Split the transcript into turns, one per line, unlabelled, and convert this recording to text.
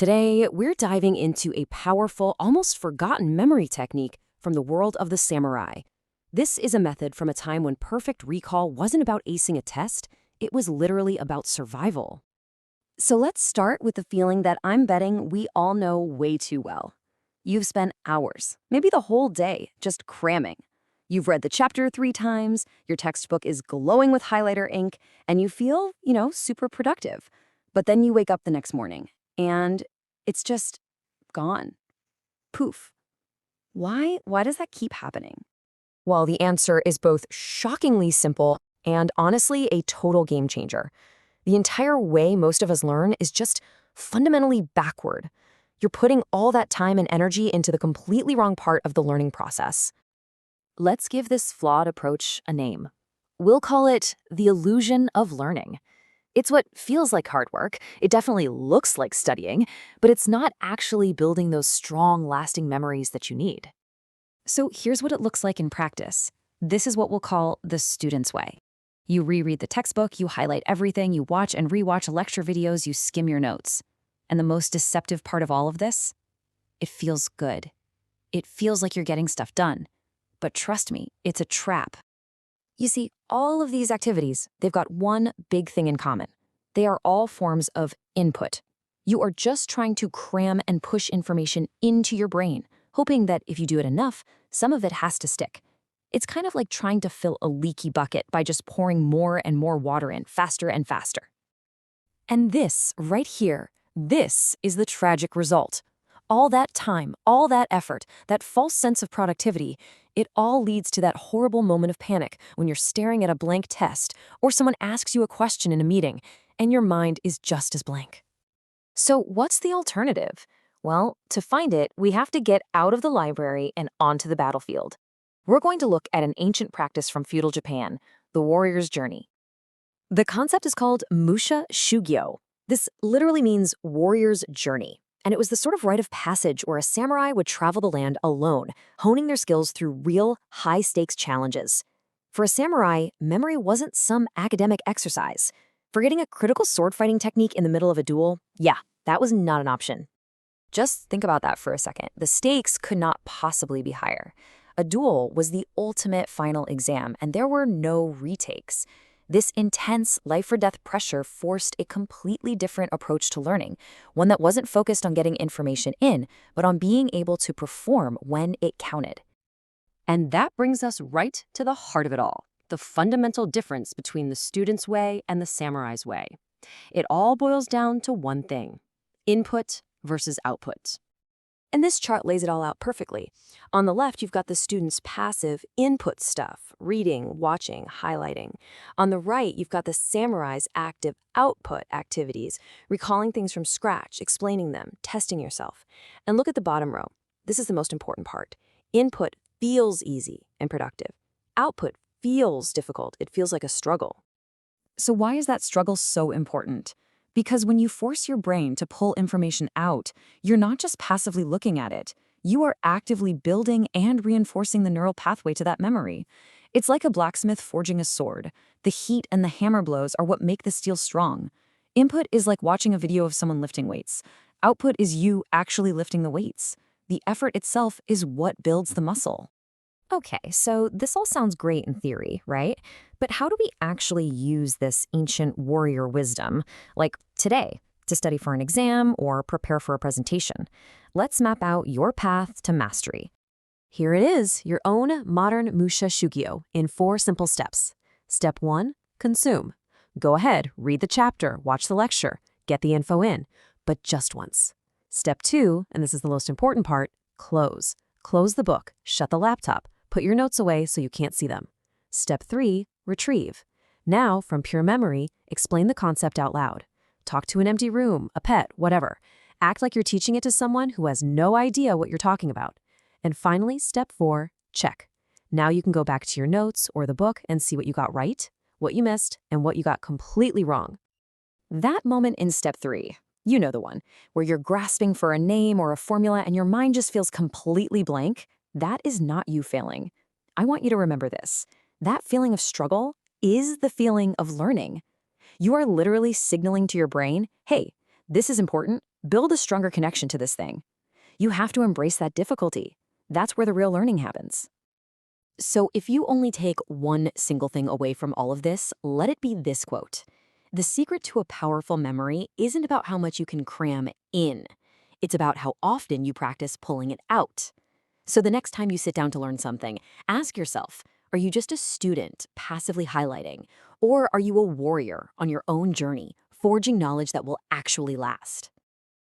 Today, we're diving into a powerful, almost forgotten memory technique from the world of the samurai. This is a method from a time when perfect recall wasn't about acing a test, it was literally about survival. So let's start with the feeling that I'm betting we all know way too well. You've spent hours, maybe the whole day, just cramming. You've read the chapter 3 times, your textbook is glowing with highlighter ink, and you feel, super productive. But then you wake up the next morning, and it's just gone. Poof. Why? Why does that keep happening? Well, the answer is both shockingly simple and honestly a total game changer. The entire way most of us learn is just fundamentally backward. You're putting all that time and energy into the completely wrong part of the learning process. Let's give this flawed approach a name. We'll call it the illusion of learning. It's what feels like hard work. It definitely looks like studying, but it's not actually building those strong, lasting memories that you need. So here's what it looks like in practice. This is what we'll call the student's way. You reread the textbook, you highlight everything, you watch and rewatch lecture videos, you skim your notes. And the most deceptive part of all of this? It feels good. It feels like you're getting stuff done. But trust me, it's a trap. You see, all of these activities, they've got one big thing in common. They are all forms of input. You are just trying to cram and push information into your brain, hoping that if you do it enough, some of it has to stick. It's kind of like trying to fill a leaky bucket by just pouring more and more water in faster and faster. And this, right here, this is the tragic result. All that time, all that effort, that false sense of productivity, it all leads to that horrible moment of panic when you're staring at a blank test or someone asks you a question in a meeting and your mind is just as blank. So what's the alternative? Well, to find it, we have to get out of the library and onto the battlefield. We're going to look at an ancient practice from feudal Japan, the warrior's journey. The concept is called Musha Shugyo. This literally means warrior's journey. And it was the sort of rite of passage where a samurai would travel the land alone, honing their skills through real, high-stakes challenges. For a samurai, memory wasn't some academic exercise. Forgetting a critical sword-fighting technique in the middle of a duel, yeah, that was not an option. Just think about that for a second. The stakes could not possibly be higher. A duel was the ultimate final exam, and there were no retakes. This intense life-or-death pressure forced a completely different approach to learning, one that wasn't focused on getting information in, but on being able to perform when it counted. And that brings us right to the heart of it all, the fundamental difference between the student's way and the samurai's way. It all boils down to one thing: input versus output. And this chart lays it all out perfectly. On the left, you've got the student's passive input stuff, reading, watching, highlighting. On the right, you've got the samurai's active output activities, recalling things from scratch, explaining them, testing yourself. And look at the bottom row. This is the most important part. Input feels easy and productive. Output feels difficult. It feels like a struggle. So why is that struggle so important? Because when you force your brain to pull information out, you're not just passively looking at it. You are actively building and reinforcing the neural pathway to that memory. It's like a blacksmith forging a sword. The heat and the hammer blows are what make the steel strong. Input is like watching a video of someone lifting weights. Output is you actually lifting the weights. The effort itself is what builds the muscle. Okay, so this all sounds great in theory, right? But how do we actually use this ancient warrior wisdom, like today, to study for an exam or prepare for a presentation? Let's map out your path to mastery. Here it is, your own modern Musha Shugyo in 4 simple steps. Step 1, consume. Go ahead, read the chapter, watch the lecture, get the info in, but just once. Step 2, and this is the most important part, close. Close the book, shut the laptop, put your notes away so you can't see them. Step 3, retrieve. Now, from pure memory, explain the concept out loud. Talk to an empty room, a pet, whatever. Act like you're teaching it to someone who has no idea what you're talking about. And finally, step 4, check. Now you can go back to your notes or the book and see what you got right, what you missed, and what you got completely wrong. That moment in step 3, you know the one, where you're grasping for a name or a formula and your mind just feels completely blank, that is not you failing. I want you to remember this. That feeling of struggle is the feeling of learning. You are literally signaling to your brain, hey, this is important, Build a stronger connection to this thing. You have to embrace that difficulty. That's where the real learning happens. So if you only take one single thing away from all of this, let it be this quote. The secret to a powerful memory isn't about how much you can cram in. It's about how often you practice pulling it out. So the next time you sit down to learn something, ask yourself, are you just a student passively highlighting? Or are you a warrior on your own journey, forging knowledge that will actually last?